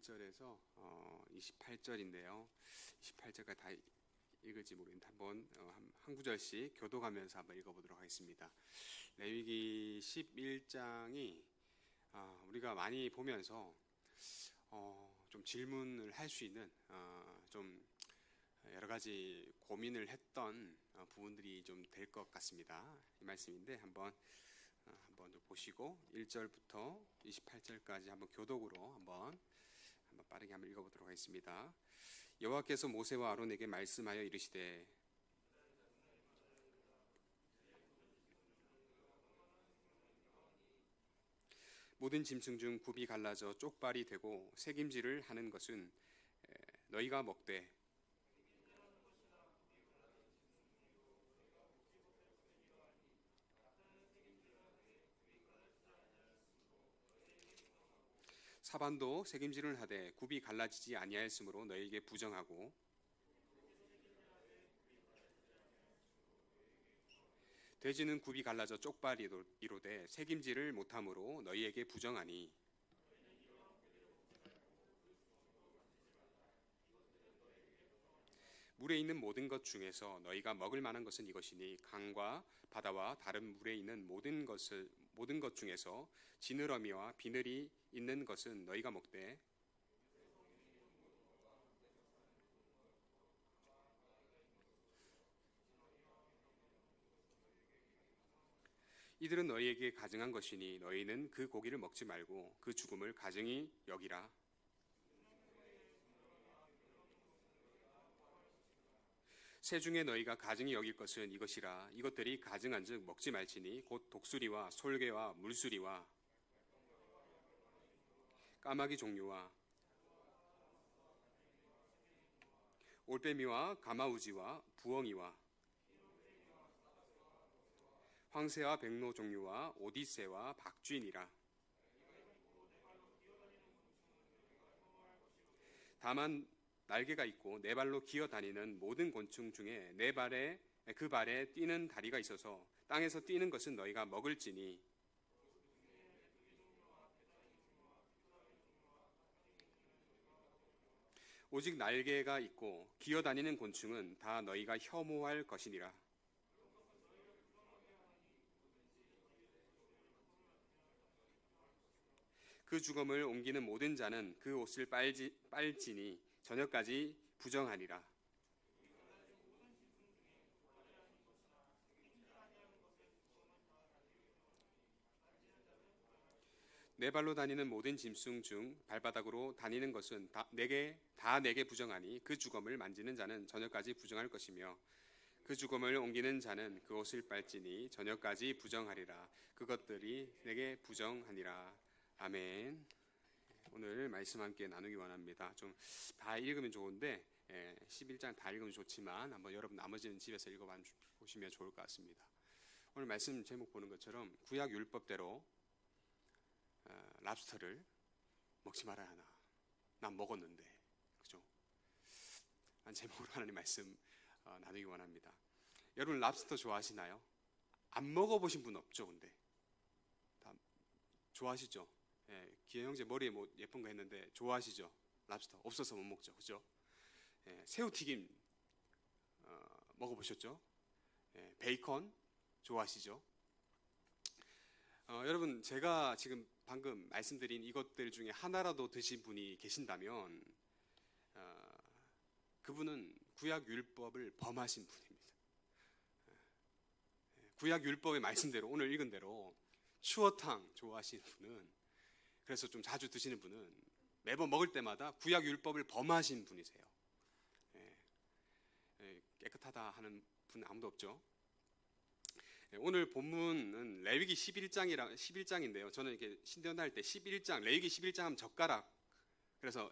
1절에서 28절인데요. 28절까지 다 읽을지 모르겠는데 한 구절씩 교독하면서 한번 읽어보도록 하겠습니다. 레위기 11장이 우리가 많이 보면서 좀 질문을 할 수 있는 좀 여러 가지 고민을 했던 부분들이 좀 될 것 같습니다. 이 말씀인데 한번 좀 보시고 1절부터 28절까지 한번 교독으로 한번 빠르게 한번 읽어보도록 하겠습니다. 여호와께서 모세와 아론에게 말씀하여 이르시되 모든 짐승 중 굽이 갈라져 쪽발이 되고 새김질을 하는 것은 너희가 먹되 사반도 새김질을 하되 굽이 갈라지지 아니하였으므로 너희에게 부정하고 돼지는 굽이 갈라져 쪽발이로되 새김질을 못함으로 너희에게 부정하니 물에 있는 모든 것 중에서 너희가 먹을 만한 것은 이것이니 강과 바다와 다른 물에 있는 모든 것 중에서 지느러미와 비늘이 있는 것은 너희가 먹되 이들은 너희에게 가증한 것이니 너희는 그 고기를 먹지 말고 그 죽음을 가증히 여기라. 새 중에 너희가 가증히 여길 것은 이것이라. 이것들이 가증한즉 먹지 말지니 곧 독수리와 솔개와 물수리와 까마귀 종류와 올빼미와 가마우지와 부엉이와 황새와 백로 종류와 오디새와 박쥐니라. 다만 날개가 있고 네 발로 기어다니는 모든 곤충 중에 그 발에 뛰는 다리가 있어서 땅에서 뛰는 것은 너희가 먹을지니 오직 날개가 있고 기어다니는 곤충은 다 너희가 혐오할 것이니라. 그 죽음을 옮기는 모든 자는 그 옷을 빨지니 저녁까지 부정하니라. 네 발로 다니는 모든 짐승 중 발바닥으로 다니는 것은 다 내게 부정하니 그 죽음을 만지는 자는 저녁까지 부정할 것이며 그 죽음을 옮기는 자는 그 옷을 빨지니 저녁까지 부정하리라. 그것들이 내게 부정하니라. 아멘. 오늘 말씀 함께 나누기 원합니다. 좀 다 읽으면 좋은데 11장 다 읽으면 좋지만 한번 여러분 나머지는 집에서 읽어보시면 좋을 것 같습니다. 오늘 말씀 제목 보는 것처럼 구약 율법대로 랍스터를 먹지 말아야 하나? 난 먹었는데, 그죠? 한 제목으로 하나님 말씀 나누기 원합니다. 여러분 랍스터 좋아하시나요? 안 먹어보신 분 없죠, 근데 다 좋아하시죠? 기현 형제 머리에 뭐 예쁜 거 했는데 좋아하시죠? 랍스터 없어서 못 먹죠, 그죠? 새우튀김 먹어보셨죠? 베이컨 좋아하시죠? 여러분 제가 지금 방금 말씀드린 이것들 중에 하나라도 드신 분이 계신다면 그분은 구약 율법을 범하신 분입니다. 구약 율법의 말씀대로 오늘 읽은 대로 추어탕 좋아하시는 분은 그래서 좀 자주 드시는 분은 매번 먹을 때마다 구약 율법을 범하신 분이세요. 깨끗하다 하는 분 아무도 없죠. 오늘 본문은 레위기 11장인데요. 저는 이렇게 신대원할 때 11장, 레위기 11장 하면 젓가락. 그래서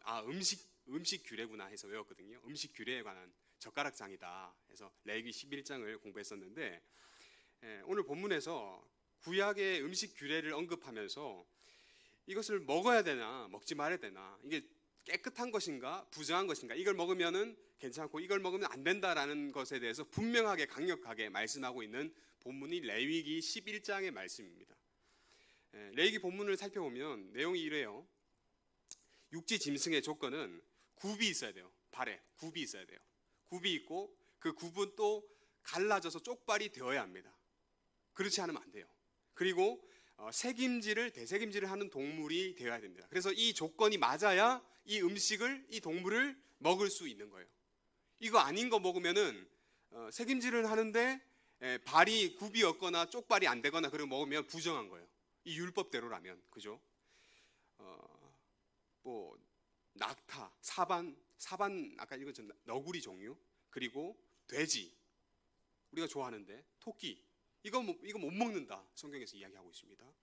음식 규례구나 해서 외웠거든요. 음식 규례에 관한 젓가락장이다 해서 레위기 11장을 공부했었는데 오늘 본문에서 구약의 음식 규례를 언급하면서 이것을 먹어야 되나 먹지 말아야 되나, 이게 깨끗한 것인가 부정한 것인가, 이걸 먹으면은 괜찮고 이걸 먹으면 안 된다라는 것에 대해서 분명하게 강력하게 말씀하고 있는 본문이 레위기 11장의 말씀입니다. 레위기 본문을 살펴보면 내용이 이래요. 육지 짐승의 조건은 굽이 있어야 돼요. 발에 굽이 있어야 돼요. 굽이 있고 그 굽은 또 갈라져서 쪽발이 되어야 합니다. 그렇지 않으면 안 돼요. 그리고 대sek임질을 하는 동물이 되어야 됩니다. 그래서 이 조건이 맞아야 이 음식을, 이 동물을 먹을 수 있는 거예요. 이거 아닌 거 먹으면은 색임질을 하는데 발이 굽이 없거나 쪽발이 안 되거나 그런 거 먹으면 부정한 거예요. 이 율법대로라면, 그죠? 뭐 낙타, 사반 아까 읽었죠? 너구리 종류, 그리고 돼지, 우리가 좋아하는데 토끼, 이거 못 먹는다. 성경에서 이야기하고 있습니다.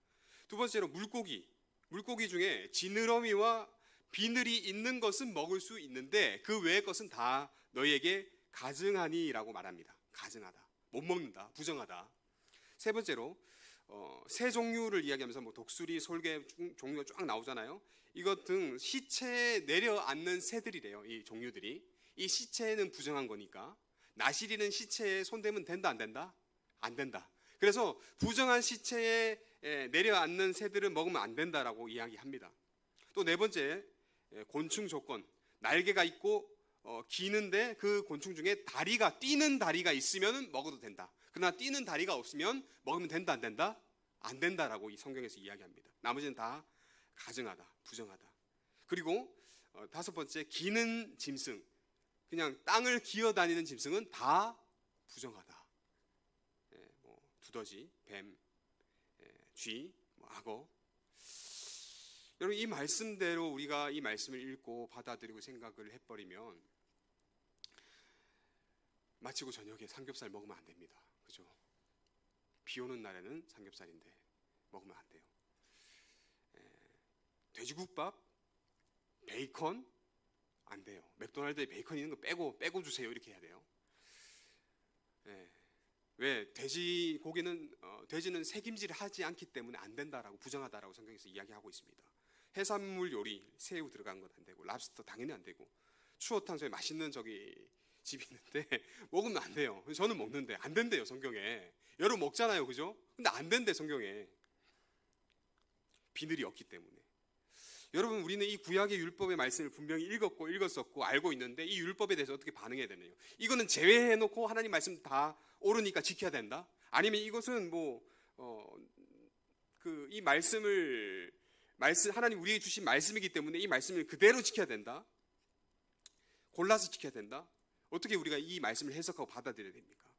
두 번째로 물고기 중에 지느러미와 비늘이 있는 것은 먹을 수 있는데 그 외의 것은 다 너희에게 가증하니라고 말합니다. 가증하다, 못 먹는다, 부정하다. 세 번째로 새 종류를 이야기하면서 뭐 독수리, 솔개 종류가 쫙 나오잖아요. 이것 등 시체에 내려앉는 새들이래요. 이 종류들이. 이 시체는 부정한 거니까. 나시리는 시체에 손대면 된다, 안 된다? 안 된다. 그래서 부정한 시체에 내려앉는 새들은 먹으면 안 된다라고 이야기합니다. 또 네 번째, 곤충 조건. 날개가 있고 기는데 그 곤충 중에 뛰는 다리가 있으면 먹어도 된다. 그러나 뛰는 다리가 없으면 먹으면 된다, 안 된다? 안 된다라고 이 성경에서 이야기합니다. 나머지는 다 가증하다, 부정하다. 그리고 다섯 번째, 기는 짐승. 그냥 땅을 기어다니는 짐승은 다 부정하다. 뭐 두더지, 뱀, 쥐, 뭐 악어. 여러분, 이 말씀대로 우리가 이 말씀을 읽고 받아들이고 생각을 해버리면 마치고 저녁에 삼겹살 먹으면 안 됩니다. 그죠? 비 오는 날에는 삼겹살인데 먹으면 안 돼요. 돼지국밥, 베이컨 안 돼요. 맥도날드에 베이컨 있는 거 빼고 주세요. 이렇게 해야 돼요. 왜? 돼지는 색임질을 하지 않기 때문에 안 된다라고, 부정하다라고 성경에서 이야기하고 있습니다. 해산물 요리, 새우 들어간 건 안 되고, 랍스터 당연히 안 되고, 추어탕 저희 맛있는 집이 있는데 먹으면 안 돼요. 저는 먹는데 안 된대요, 성경에. 여러분 먹잖아요, 그죠? 근데 안 된대, 성경에. 비늘이 없기 때문에. 여러분, 우리는 이 구약의 율법의 말씀을 분명히 읽었었고 알고 있는데 이 율법에 대해서 어떻게 반응해야 되나요? 이거는 제외해놓고 하나님 말씀 다 옳으니까 지켜야 된다? 아니면 이것은 이 하나님 우리에게 주신 말씀이기 때문에 이 말씀을 그대로 지켜야 된다? 골라서 지켜야 된다? 어떻게 우리가 이 말씀을 해석하고 받아들여야 됩니까?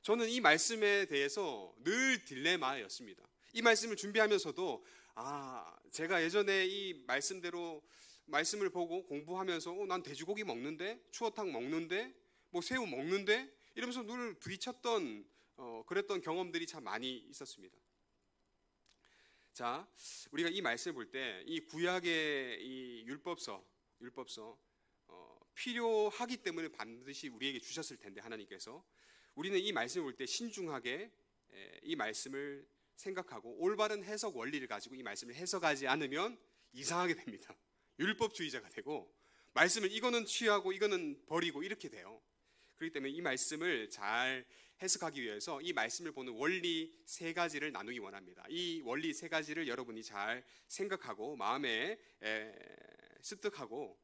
저는 이 말씀에 대해서 늘 딜레마였습니다. 이 말씀을 준비하면서도 제가 예전에 이 말씀대로 말씀을 보고 공부하면서 난 돼지고기 먹는데, 추어탕 먹는데, 뭐 새우 먹는데 이러면서 늘 부딪혔던 그랬던 경험들이 참 많이 있었습니다. 자, 우리가 이 말씀을 볼 때 이 구약의 이 율법서 필요하기 때문에 반드시 우리에게 주셨을 텐데, 하나님께서 우리는 이 말씀을 볼 때 신중하게 이 말씀을 생각하고 올바른 해석 원리를 가지고 이 말씀을 해석하지 않으면 이상하게 됩니다. 율법주의자가 되고 말씀을 이거는 취하고 이거는 버리고 이렇게 돼요. 그렇기 때문에 이 말씀을 잘 해석하기 위해서 이 말씀을 보는 원리 세 가지를 나누기 원합니다. 이 원리 세 가지를 여러분이 잘 생각하고 마음에 습득하고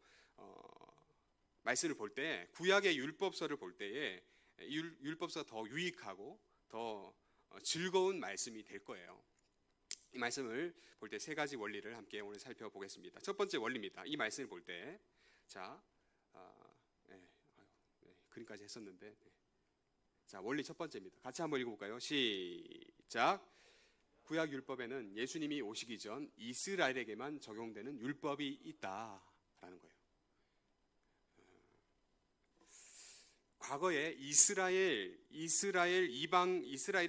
말씀을 볼 때, 구약의 율법서를 볼 때에 율법서가 더 유익하고 더 즐거운 말씀이 될 거예요. 이 말씀을 볼 때 세 가지 원리를 함께 오늘 살펴보겠습니다. 첫 번째 원리입니다. 이 말씀을 볼 때, 그림까지 했었는데, 자, 원리 첫 번째입니다. 같이 한번 읽어볼까요? 시작. 구약 율법에는 예수님이 오시기 전 이스라엘에게만 적용되는 율법이 있다라는 거예요. 과거에 이스라엘이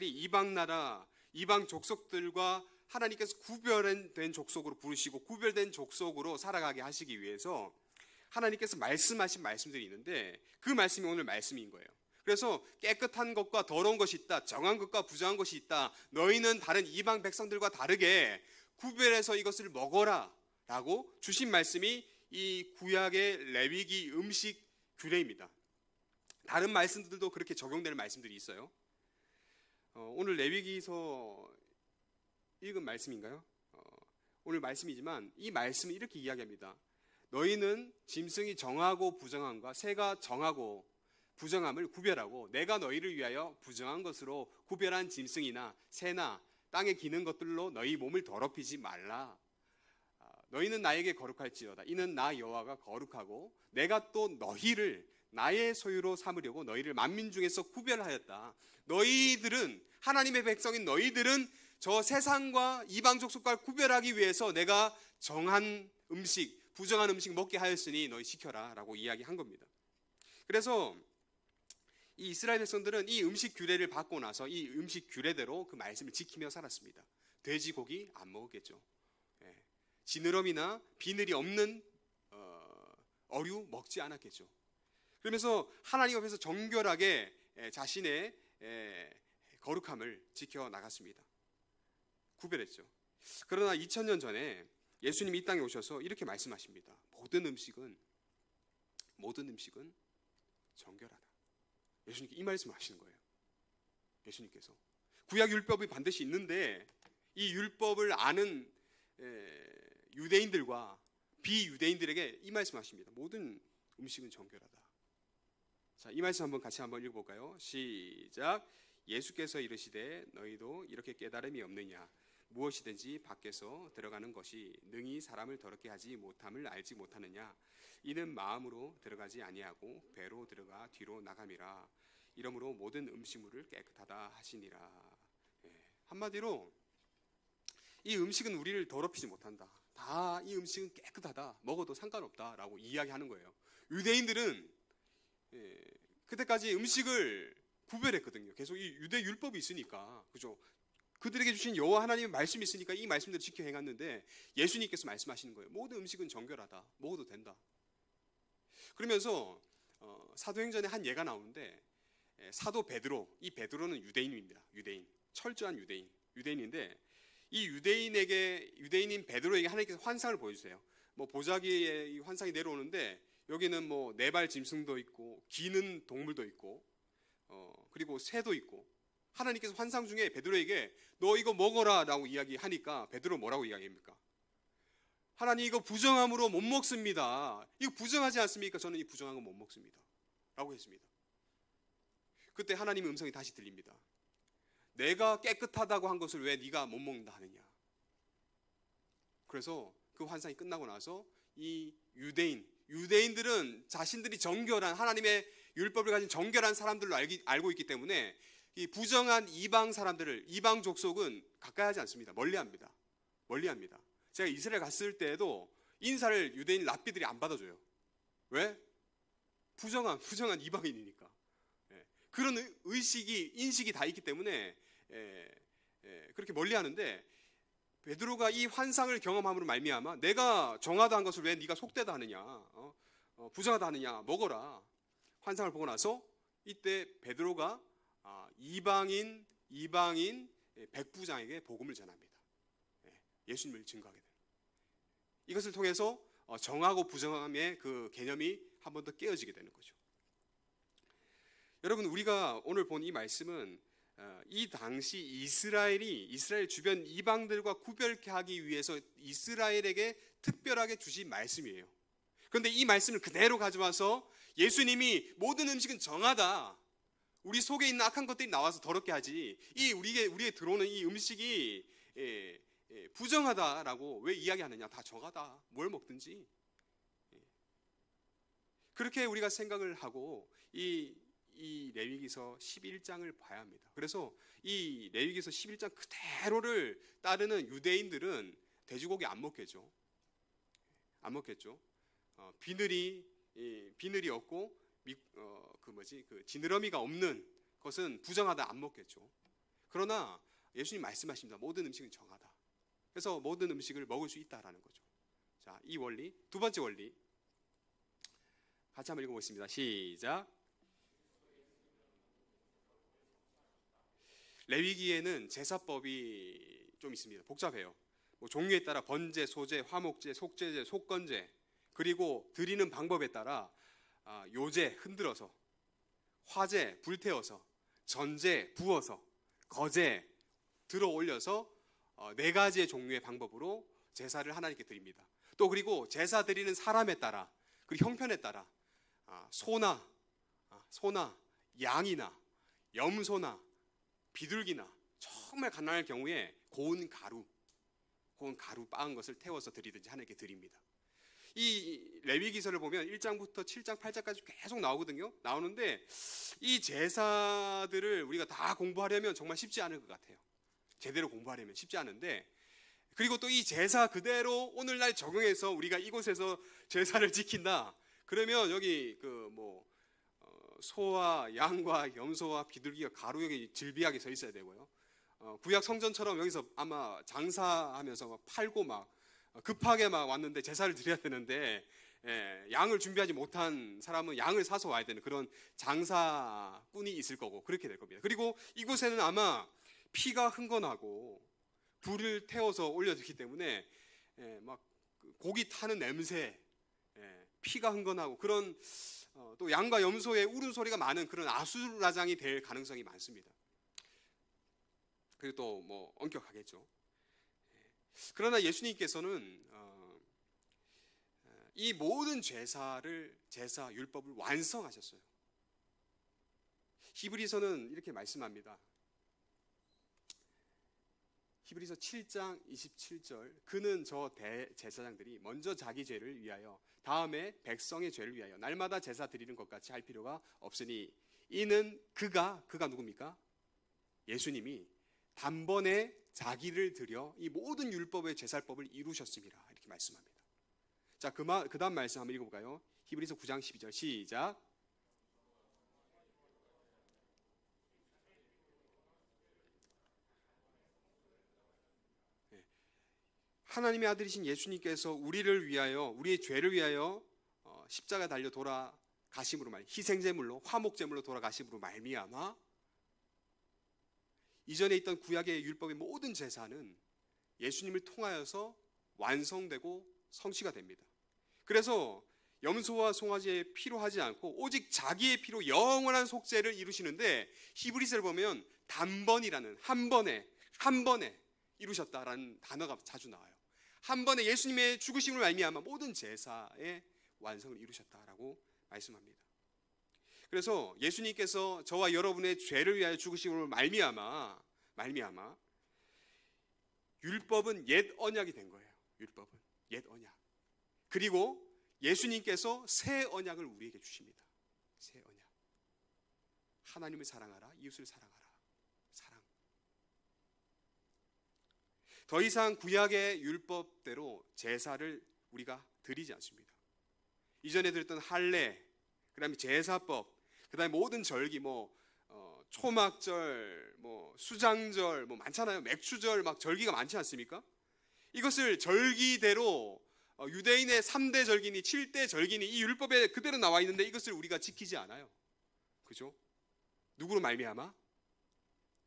이방 나라, 이방 족속들과 하나님께서 구별된 족속으로 부르시고 구별된 족속으로 살아가게 하시기 위해서 하나님께서 말씀하신 말씀들이 있는데 그 말씀이 오늘 말씀인 거예요. 그래서 깨끗한 것과 더러운 것이 있다, 정한 것과 부정한 것이 있다, 너희는 다른 이방 백성들과 다르게 구별해서 이것을 먹어라 라고 주신 말씀이 이 구약의 레위기 음식 규례입니다. 다른 말씀들도 그렇게 적용되는 말씀들이 있어요. 오늘 레위기서 읽은 말씀인가요? 오늘 말씀이지만 이 말씀은 이렇게 이야기합니다. 너희는 짐승이 정하고 부정함과 새가 정하고 부정함을 구별하고 내가 너희를 위하여 부정한 것으로 구별한 짐승이나 새나 땅에 기는 것들로 너희 몸을 더럽히지 말라. 너희는 나에게 거룩할지어다. 이는 나 여호와가 거룩하고 내가 또 너희를 나의 소유로 삼으려고 너희를 만민 중에서 구별하였다. 너희들은, 하나님의 백성인 너희들은 저 세상과 이방 족속과 구별하기 위해서 내가 정한 음식, 부정한 음식 먹게 하였으니 너희 지켜라 라고 이야기한 겁니다. 그래서 이 이스라엘 백성들은 이 음식 규례를 받고 나서 이 음식 규례대로 그 말씀을 지키며 살았습니다. 돼지고기 안 먹었겠죠. 지느러미나 비늘이 없는 어류 먹지 않았겠죠. 그러면서 하나님 앞에서 정결하게 자신의 거룩함을 지켜나갔습니다. 구별했죠. 그러나 2000년 전에 예수님이 이 땅에 오셔서 이렇게 말씀하십니다. 모든 음식은 정결하다. 예수님께 이 말씀을 하시는 거예요. 예수님께서 구약 율법이 반드시 있는데 이 율법을 아는 유대인들과 비유대인들에게 이 말씀하십니다. 모든 음식은 정결하다. 자, 이 말씀 같이 한번 읽어볼까요? 시작. 예수께서 이르시되 너희도 이렇게 깨달음이 없느냐? 무엇이든지 밖에서 들어가는 것이 능히 사람을 더럽게 하지 못함을 알지 못하느냐? 이는 마음으로 들어가지 아니하고 배로 들어가 뒤로 나감이라. 이러므로 모든 음식물을 깨끗하다 하시니라. 한마디로 이 음식은 우리를 더럽히지 못한다. 다 이 음식은 깨끗하다. 먹어도 상관없다라고 이야기하는 거예요. 유대인들은 그때까지 음식을 구별했거든요. 계속 이 유대 율법이 있으니까, 그죠? 그들에게 주신 여호와 하나님의 말씀이 있으니까 이 말씀대로 지켜 행했는데 예수님께서 말씀하시는 거예요. 모든 음식은 정결하다. 먹어도 된다. 그러면서 사도행전에 한 예가 나오는데 사도 베드로, 이 베드로는 유대인입니다. 유대인, 철저한 유대인인데 이 유대인인 베드로에게 하나님께서 환상을 보여주세요. 뭐 보자기에 이 환상이 내려오는데 여기는 뭐 네발 짐승도 있고 기는 동물도 있고 그리고 새도 있고, 하나님께서 환상 중에 베드로에게 너 이거 먹어라 라고 이야기하니까 베드로 뭐라고 이야기합니까? 하나님 이거 부정함으로 못 먹습니다. 이거 부정하지 않습니까? 저는 이 부정한 거 못 먹습니다 라고 했습니다. 그때 하나님의 음성이 다시 들립니다. 내가 깨끗하다고 한 것을 왜 네가 못 먹는다 하느냐. 그래서 그 환상이 끝나고 나서 이 유대인들은 자신들이 정결한, 하나님의 율법을 가진 정결한 사람들로 알고 있기 때문에 이 부정한 이방 사람들을, 이방 족속은 가까이 하지 않습니다. 멀리합니다. 제가 이스라엘 갔을 때에도 인사를 유대인 랍비들이 안 받아줘요. 왜? 부정한 이방인이니까. 그런 인식이 다 있기 때문에 그렇게 멀리하는데, 베드로가 이 환상을 경험함으로 말미암아 내가 정하다 한 것을 왜 네가 속되다 하느냐, 부정하다 하느냐, 먹어라. 환상을 보고 나서 이때 베드로가 이방인 백부장에게 복음을 전합니다. 예수님을 증거하게 됩니다. 이것을 통해서 정하고 부정함의 그 개념이 한 번 더 깨어지게 되는 거죠. 여러분, 우리가 오늘 본 이 말씀은 이 당시 이스라엘 주변 이방들과 구별케 하기 위해서 이스라엘에게 특별하게 주신 말씀이에요. 그런데 이 말씀을 그대로 가져와서 예수님이 모든 음식은 정하다, 우리 속에 있는 악한 것들이 나와서 더럽게 하지, 우리에 들어오는 이 음식이 부정하다라고 왜 이야기하느냐? 다 정하다, 뭘 먹든지. 그렇게 우리가 생각을 하고 이 레위기서 11장을 봐야 합니다. 그래서 이 레위기서 11장 그대로를 따르는 유대인들은 돼지고기 안 먹겠죠. 비늘이 없고 그 지느러미가 없는 것은 부정하다, 안 먹겠죠. 그러나 예수님 말씀하십니다. 모든 음식은 정하다. 그래서 모든 음식을 먹을 수 있다라는 거죠. 자, 이 원리, 두 번째 원리 같이 한번 읽어보겠습니다. 시작. 레위기에는 제사법이 좀 있습니다. 복잡해요. 종류에 따라 번제, 소제, 화목제, 속제제, 속건제, 그리고 드리는 방법에 따라 요제, 흔들어서, 화제, 불태워서, 전제, 부어서, 거제, 들어 올려서 4가지의 종류의 방법으로 제사를 하나님께 드립니다. 또 그리고 제사 드리는 사람에 따라, 그리고 형편에 따라 소나 양이나 염소나 비둘기나 정말 가난할 경우에 고운 가루 빻은 것을 태워서 드리든지 하나님께 드립니다. 이 레위기서를 보면 1장부터 7장 8장까지 계속 나오거든요. 나오는데 이 제사들을 우리가 다 공부하려면 정말 쉽지 않을 것 같아요. 제대로 공부하려면 쉽지 않은데, 그리고 또 이 제사 그대로 오늘날 적용해서 우리가 이곳에서 제사를 지킨다 그러면 여기 소와 양과 염소와 비둘기가 가루 여기 질비하게 서 있어야 되고요. 구약 성전처럼 여기서 아마 장사하면서 막 팔고 막 급하게 막 왔는데 제사를 드려야 되는데, 양을 준비하지 못한 사람은 양을 사서 와야 되는 그런 장사꾼이 있을 거고 그렇게 될 겁니다. 그리고 이곳에는 아마 피가 흥건하고 불을 태워서 올려드리기 때문에 막 고기 타는 냄새, 피가 흥건하고 그런 또 양과 염소의 울음소리가 많은 그런 아수라장이 될 가능성이 많습니다. 그리고 또 뭐 엄격하겠죠. 그러나 예수님께서는 이 모든 제사 율법을 완성하셨어요. 히브리서는 이렇게 말씀합니다. 히브리서 7장 27절, 그는 저 대제사장들이 먼저 자기 죄를 위하여 다음에 백성의 죄를 위하여 날마다 제사 드리는 것 같이 할 필요가 없으니 이는 그가 누굽니까? 예수님이 단번에 자기를 드려 이 모든 율법의 제사법을 이루셨습니다. 이렇게 말씀합니다. 자, 그 다음 말씀 한번 읽어볼까요? 히브리서 9장 12절 시작. 하나님의 아들이신 예수님께서 우리를 위하여, 우리의 죄를 위하여 십자가 달려 돌아가심으로 희생제물로, 화목제물로 돌아가심으로 말미암아 이전에 있던 구약의 율법의 모든 제사는 예수님을 통하여서 완성되고 성취가 됩니다. 그래서 염소와 송아지의 피로 하지 않고 오직 자기의 피로 영원한 속죄를 이루시는데, 히브리서를 보면 단번이라는, 한 번에 이루셨다라는 단어가 자주 나와요. 한 번에 예수님의 죽으심을 말미암아 모든 제사의 완성을 이루셨다라고 말씀합니다. 그래서 예수님께서 저와 여러분의 죄를 위하여 죽으심으로 말미암아 율법은 옛 언약이 된 거예요. 율법은 옛 언약. 그리고 예수님께서 새 언약을 우리에게 주십니다. 새 언약. 하나님을 사랑하라, 이웃을 사랑하라. 사랑. 더 이상 구약의 율법대로 제사를 우리가 드리지 않습니다. 이전에 드렸던 할례, 그다음에 제사법, 그다음에 모든 절기, 초막절, 수장절, 많잖아요. 맥주절, 막 절기가 많지 않습니까? 이것을 절기대로 유대인의 3대 절기니 7대 절기니 이 율법에 그대로 나와 있는데 이것을 우리가 지키지 않아요. 그죠? 누구로 말미암아?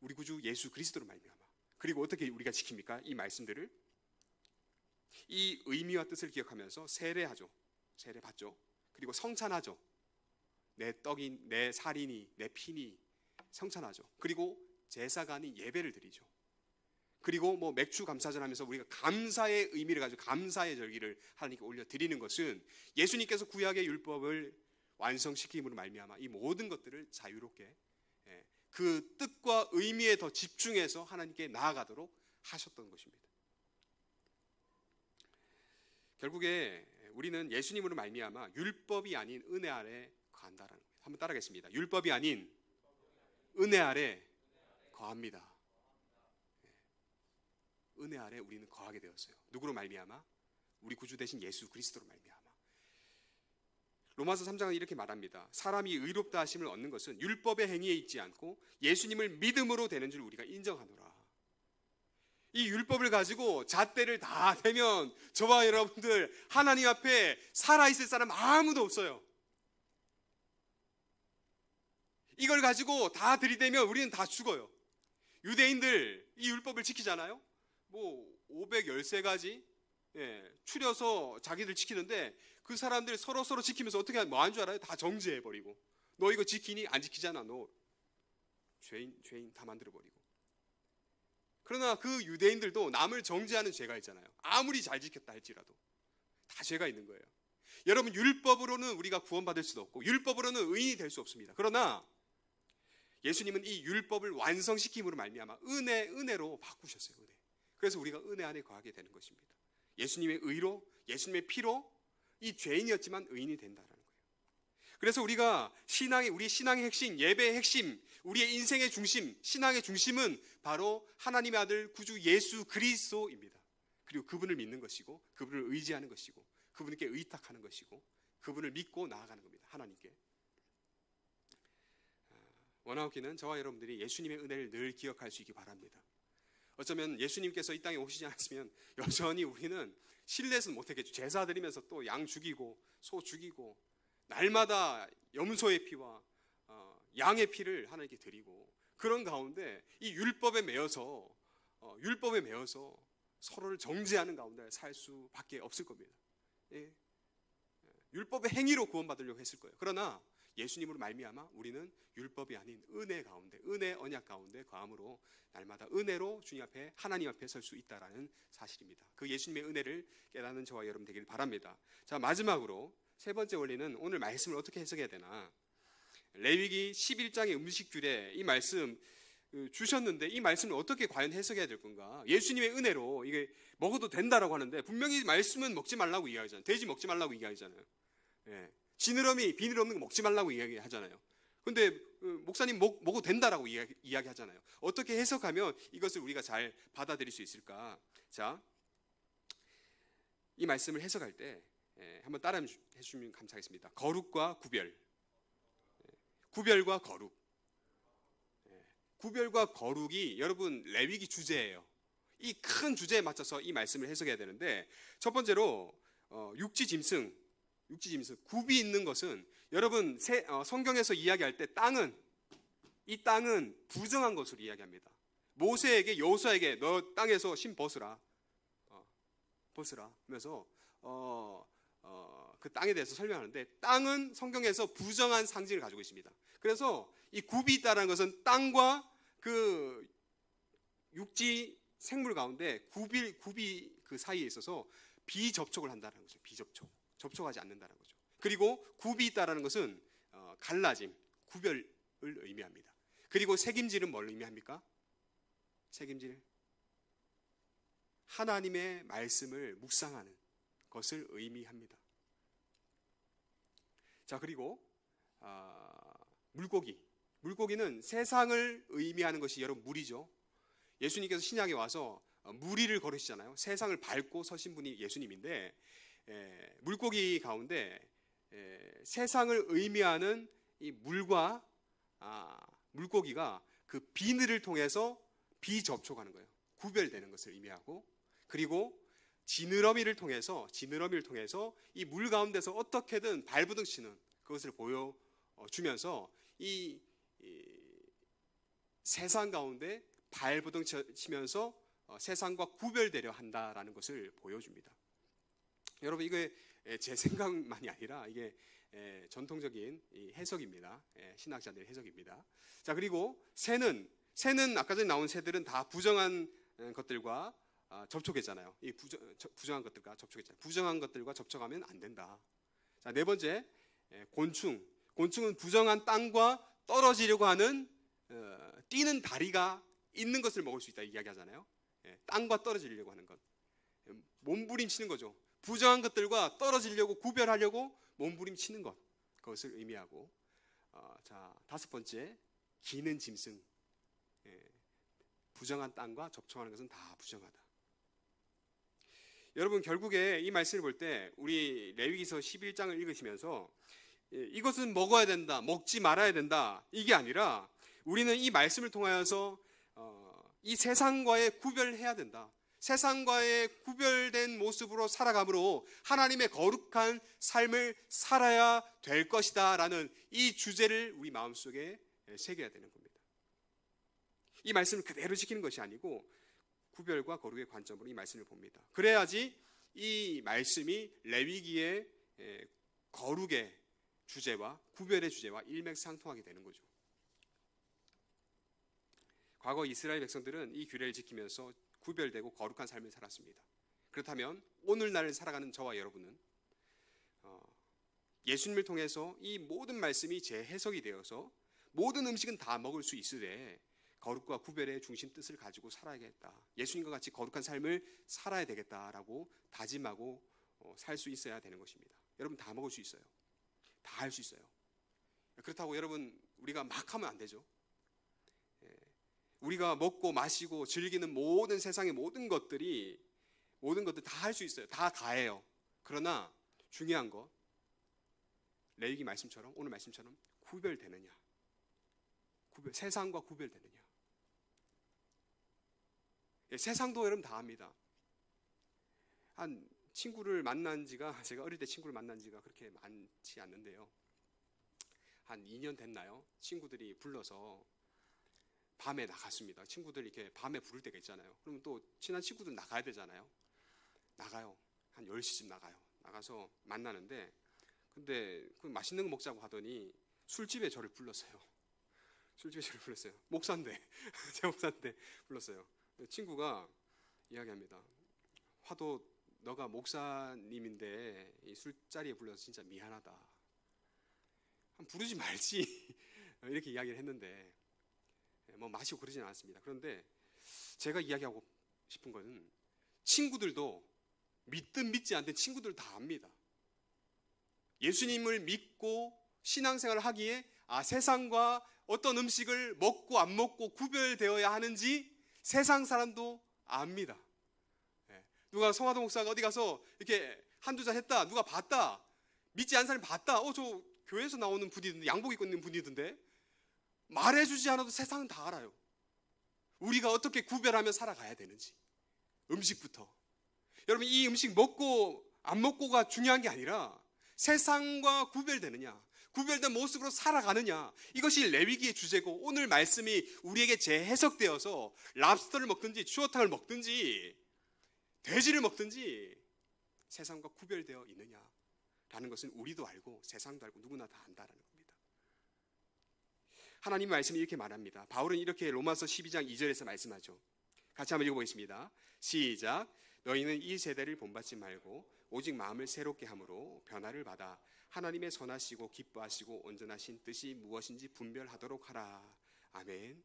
우리 구주 예수 그리스도로 말미암아. 그리고 어떻게 우리가 지킵니까? 이 말씀들을 이 의미와 뜻을 기억하면서 세례하죠. 세례 받죠. 그리고 성찬하죠. 내 떡이, 내 살이니, 내 피니 성찬하죠. 그리고 제사가 아닌 예배를 드리죠. 그리고 맥주 감사절 하면서 우리가 감사의 의미를 가지고 감사의 절기를 하나님께 올려드리는 것은 예수님께서 구약의 율법을 완성시킴으로 말미암아 이 모든 것들을 자유롭게 그 뜻과 의미에 더 집중해서 하나님께 나아가도록 하셨던 것입니다. 결국에 우리는 예수님으로 말미암아 율법이 아닌 은혜 아래 거한다라는 거예요. 한번 따라하겠습니다. 율법이 아닌 은혜 아래 거합니다. 은혜 아래 우리는 거하게 되었어요. 누구로 말미암아? 우리 구주 되신 예수 그리스도로 말미암아. 로마서 3장은 이렇게 말합니다. 사람이 의롭다 하심을 얻는 것은 율법의 행위에 있지 않고 예수님을 믿음으로 되는 줄 우리가 인정하노라. 이 율법을 가지고 잣대를 다 대면 저와 여러분들 하나님 앞에 살아있을 사람 아무도 없어요. 이걸 가지고 다 들이대면 우리는 다 죽어요. 유대인들 이 율법을 지키잖아요. 513가지 추려서 자기들 지키는데 그 사람들 서로 지키면서 어떻게 뭐 한 줄 알아요? 다 정죄해버리고, 너 이거 지키니? 안 지키잖아. 너 죄인 다 만들어버리고. 그러나 그 유대인들도 남을 정죄하는 죄가 있잖아요. 아무리 잘 지켰다 할지라도 다 죄가 있는 거예요. 여러분, 율법으로는 우리가 구원받을 수도 없고 율법으로는 의인이 될 수 없습니다. 그러나 예수님은 이 율법을 완성시킴으로 말미암아 은혜로 바꾸셨어요. 은혜. 그래서 우리가 은혜 안에 거하게 되는 것입니다. 예수님의 의로, 예수님의 피로 이 죄인이었지만 의인이 된다라는 거예요. 그래서 우리가 우리 신앙의 핵심, 예배의 핵심, 우리의 인생의 중심, 신앙의 중심은 바로 하나님의 아들 구주 예수 그리스도입니다. 그리고 그분을 믿는 것이고, 그분을 의지하는 것이고, 그분께 의탁하는 것이고, 그분을 믿고 나아가는 겁니다. 하나님께. 원하옵기는 저와 여러분들이 예수님의 은혜를 늘 기억할 수 있기 바랍니다. 어쩌면 예수님께서 이 땅에 오시지 않았으면 여전히 우리는 실내에서는 못했겠죠. 제사 드리면서 또 양 죽이고 소 죽이고 날마다 염소의 피와 양의 피를 하나님께 드리고, 그런 가운데 이 율법에 매여서 서로를 정죄하는 가운데 살 수밖에 없을 겁니다. 예. 율법의 행위로 구원받으려고 했을 거예요. 그러나 예수님으로 말미암아 우리는 율법이 아닌 은혜 가운데, 은혜 언약 가운데 거함으로 날마다 은혜로 주님 앞에, 하나님 앞에 설 수 있다라는 사실입니다. 그 예수님의 은혜를 깨닫는 저와 여러분 되길 바랍니다. 자, 마지막으로 세 번째 원리는 오늘 말씀을 어떻게 해석해야 되나. 레위기 11장의 음식규례, 이 말씀 주셨는데 이 말씀을 어떻게 과연 해석해야 될 건가. 예수님의 은혜로 이게 먹어도 된다라고 하는데 분명히 말씀은 먹지 말라고 이야기하잖아요. 돼지 먹지 말라고 이야기하잖아요. 예. 지느러미, 비늘 없는 거 먹지 말라고 이야기하잖아요. 근데 목사님 먹어도 된다라고 이야기하잖아요. 어떻게 해석하면 이것을 우리가 잘 받아들일 수 있을까? 자, 이 말씀을 해석할 때 한번 따라해 주시면 감사하겠습니다. 거룩과 구별, 구별과 거룩. 구별과 거룩이 여러분 레위기 주제예요. 이 큰 주제에 맞춰서 이 말씀을 해석해야 되는데, 첫 번째로 육지 짐승, 굽이 있는 것은 여러분 성경에서 이야기할 때 이 땅은 부정한 것으로 이야기합니다. 모세에게, 여호수아에게 너 땅에서 신 벗으라 하면서 그 땅에 대해서 설명하는데, 땅은 성경에서 부정한 상징을 가지고 있습니다. 그래서 이 굽이 있다는 것은 땅과 그 육지 생물 가운데 굽이 그 사이에 있어서 비접촉을 한다는 거죠. 접촉하지 않는다는 거죠. 그리고 굽이 있다는 것은 갈라짐, 구별을 의미합니다. 그리고 색임질은 뭘 의미합니까? 색임질, 하나님의 말씀을 묵상하는 것을 의미합니다. 자, 그리고 물고기는 세상을 의미하는 것이 여러분 물이죠. 예수님께서 신약에 와서 무리를 걸으시잖아요. 세상을 밟고 서신 분이 예수님인데, 물고기 가운데 세상을 의미하는 이 물고기가 그 비늘을 통해서 비접촉하는 거예요. 구별되는 것을 의미하고, 그리고 지느러미를 통해서 이 물 가운데서 어떻게든 발부둥치는 그것을 보여주면서 이 세상 가운데 발부둥치면서 세상과 구별되려 한다라는 것을 보여줍니다. 여러분, 이게 제 생각만이 아니라 이게 전통적인 해석입니다. 신학자들의 해석입니다. 자, 그리고 새는 아까 전에 나온 새들은 다 부정한 것들과 접촉했잖아요. 이 부정한 것들과 접촉했잖아요. 부정한 것들과 접촉하면 안 된다. 자, 네 번째, 곤충은 부정한 땅과 떨어지려고 하는 뛰는 다리가 있는 것을 먹을 수 있다 이야기하잖아요. 땅과 떨어지려고 하는 것, 몸부림치는 거죠. 부정한 것들과 떨어지려고, 구별하려고 몸부림치는 것, 그것을 의미하고, 자, 다섯 번째, 기는 짐승, 부정한 땅과 접촉하는 것은 다 부정하다. 여러분, 결국에 이 말씀을 볼 때 우리 레위기서 11장을 읽으시면서 이것은 먹어야 된다, 먹지 말아야 된다, 이게 아니라 우리는 이 말씀을 통하여서 이 세상과의 구별해야 된다. 세상과의 구별된 모습으로 살아감으로 하나님의 거룩한 삶을 살아야 될 것이다 라는 이 주제를 우리 마음속에 새겨야 되는 겁니다. 이 말씀을 그대로 지키는 것이 아니고 구별과 거룩의 관점으로 이 말씀을 봅니다. 그래야지 이 말씀이 레위기의 거룩의 주제와 구별의 주제와 일맥상통하게 되는 거죠. 과거 이스라엘 백성들은 이 규례를 지키면서 구별되고 거룩한 삶을 살았습니다. 그렇다면 오늘날 살아가는 저와 여러분은 예수님을 통해서 이 모든 말씀이 재해석이 되어서 모든 음식은 다 먹을 수 있으되 거룩과 구별의 중심 뜻을 가지고 살아야겠다. 예수님과 같이 거룩한 삶을 살아야 되겠다라고 다짐하고 살 수 있어야 되는 것입니다. 여러분 다 먹을 수 있어요. 다 할 수 있어요. 그렇다고 여러분 우리가 막 하면 안 되죠. 우리가 먹고 마시고 즐기는 모든 세상의 모든 것들 다 할 수 있어요. 다 가해요. 그러나 중요한 것 레위기 말씀처럼 오늘 말씀처럼 구별되느냐, 세상과 구별되느냐. 세상도 여러분 다 합니다. 한 친구를 만난 지가 제가 어릴 때 친구를 만난 지가 그렇게 많지 않는데요. 한 2년 됐나요? 친구들이 불러서 밤에 나갔습니다. 친구들이 이렇게 밤에 부를 때가 있잖아요. 그러면 또 친한 친구들 나가야 되잖아요. 나가요. 한 10시쯤 나가요. 나가서 만나는데 근데 그 맛있는 거 먹자고 하더니 술집에 저를 불렀어요. 술집에 저를 불렀어요. 목사인데 제 목사인데 불렀어요. 친구가 이야기합니다. 화도 너가 목사님인데 이 술자리에 불러서 진짜 미안하다. 부르지 말지 이렇게 이야기를 했는데 뭐 마시고 그러진 않았습니다. 그런데 제가 이야기하고 싶은 것은 친구들도 믿든 믿지 않든 친구들 다 압니다. 예수님을 믿고 신앙생활을 하기에 세상과 어떤 음식을 먹고 안 먹고 구별되어야 하는지 세상 사람도 압니다. 누가 성화도 목사가 어디 가서 이렇게 한두 잔 했다, 누가 봤다, 믿지 않는 사람이 봤다, 저 교회에서 나오는 분이던데, 양복 입고 있는 분이던데, 말해주지 않아도 세상은 다 알아요. 우리가 어떻게 구별하며 살아가야 되는지, 음식부터. 여러분 이 음식 먹고 안 먹고가 중요한 게 아니라 세상과 구별되느냐, 구별된 모습으로 살아가느냐, 이것이 레위기의 주제고 오늘 말씀이 우리에게 재해석되어서 랍스터를 먹든지 추어탕을 먹든지 돼지를 먹든지 세상과 구별되어 있느냐라는 것은 우리도 알고 세상도 알고 누구나 다 안다라는 겁니다. 하나님 말씀이 이렇게 말합니다. 바울은 이렇게 로마서 12장 2절에서 말씀하죠. 같이 한번 읽어보겠습니다. 시작. 너희는 이 세대를 본받지 말고 오직 마음을 새롭게 함으로 변화를 받아 하나님의 선하시고 기뻐하시고 온전하신 뜻이 무엇인지 분별하도록 하라. 아멘.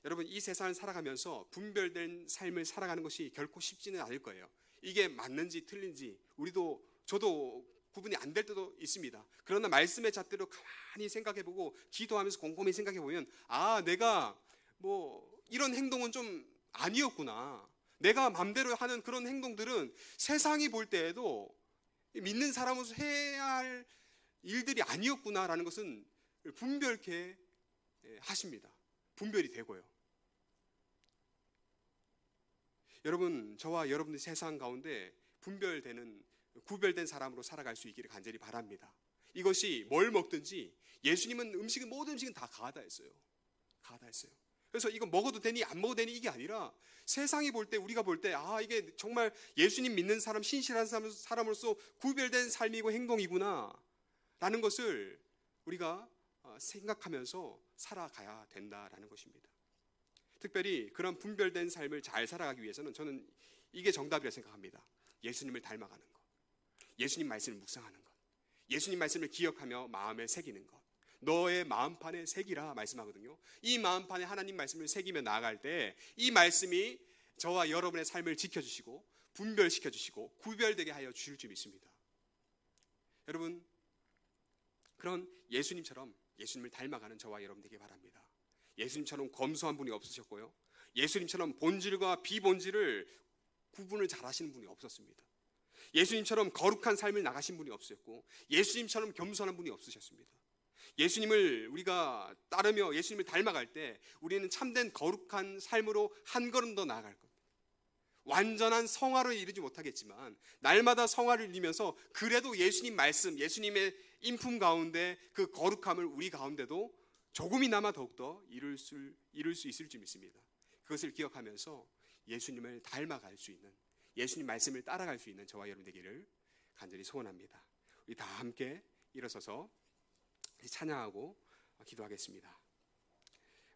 여러분 이 세상을 살아가면서 분별된 삶을 살아가는 것이 결코 쉽지는 않을 거예요. 이게 맞는지 틀린지 저도 구분이 안 될 때도 있습니다. 그러나 말씀의 잣대로 가만히 생각해보고 기도하면서 곰곰이 생각해보면 내가 이런 행동은 좀 아니었구나, 내가 맘대로 하는 그런 행동들은 세상이 볼 때에도 믿는 사람으로서 해야 할 일들이 아니었구나라는 것은 분별케 하십니다. 분별이 되고요. 여러분 저와 여러분의 세상 가운데 구별된 사람으로 살아갈 수 있기를 간절히 바랍니다. 이것이 뭘 먹든지 예수님은 모든 음식은 다 가하다 했어요. 가하다 했어요. 그래서 이거 먹어도 되니 안 먹어도 되니 이게 아니라 세상이 볼 때, 우리가 볼 때 이게 정말 예수님 믿는 사람, 신실한 사람으로서 구별된 삶이고 행동이구나 라는 것을 우리가 생각하면서 살아가야 된다라는 것입니다. 특별히 그런 분별된 삶을 잘 살아가기 위해서는 저는 이게 정답이라고 생각합니다. 예수님을 닮아가는 것, 예수님 말씀을 묵상하는 것, 예수님 말씀을 기억하며 마음에 새기는 것. 너의 마음판에 새기라 말씀하거든요. 이 마음판에 하나님 말씀을 새기며 나아갈 때 이 말씀이 저와 여러분의 삶을 지켜주시고 분별시켜주시고 구별되게 하여 주실 줄 믿습니다. 여러분 그런 예수님을 닮아가는 저와 여러분 되길 바랍니다. 예수님처럼 검소한 분이 없으셨고요, 예수님처럼 본질과 비본질을 구분을 잘 하시는 분이 없었습니다. 예수님처럼 거룩한 삶을 나가신 분이 없었고 예수님처럼 겸손한 분이 없으셨습니다. 예수님을 우리가 따르며 예수님을 닮아갈 때 우리는 참된 거룩한 삶으로 한 걸음 더 나아갈 겁니다. 완전한 성화를 이루지 못하겠지만 날마다 성화를 이루면서 그래도 예수님 말씀, 예수님의 인품 가운데 그 거룩함을 우리 가운데도 조금이나마 더욱더 이룰 수 있을 줄 믿습니다. 그것을 기억하면서 예수님을 닮아갈 수 있는, 예수님 말씀을 따라갈 수 있는 저와 여러분 되기를 간절히 소원합니다. 우리 다 함께 일어서서 찬양하고 기도하겠습니다.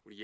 우리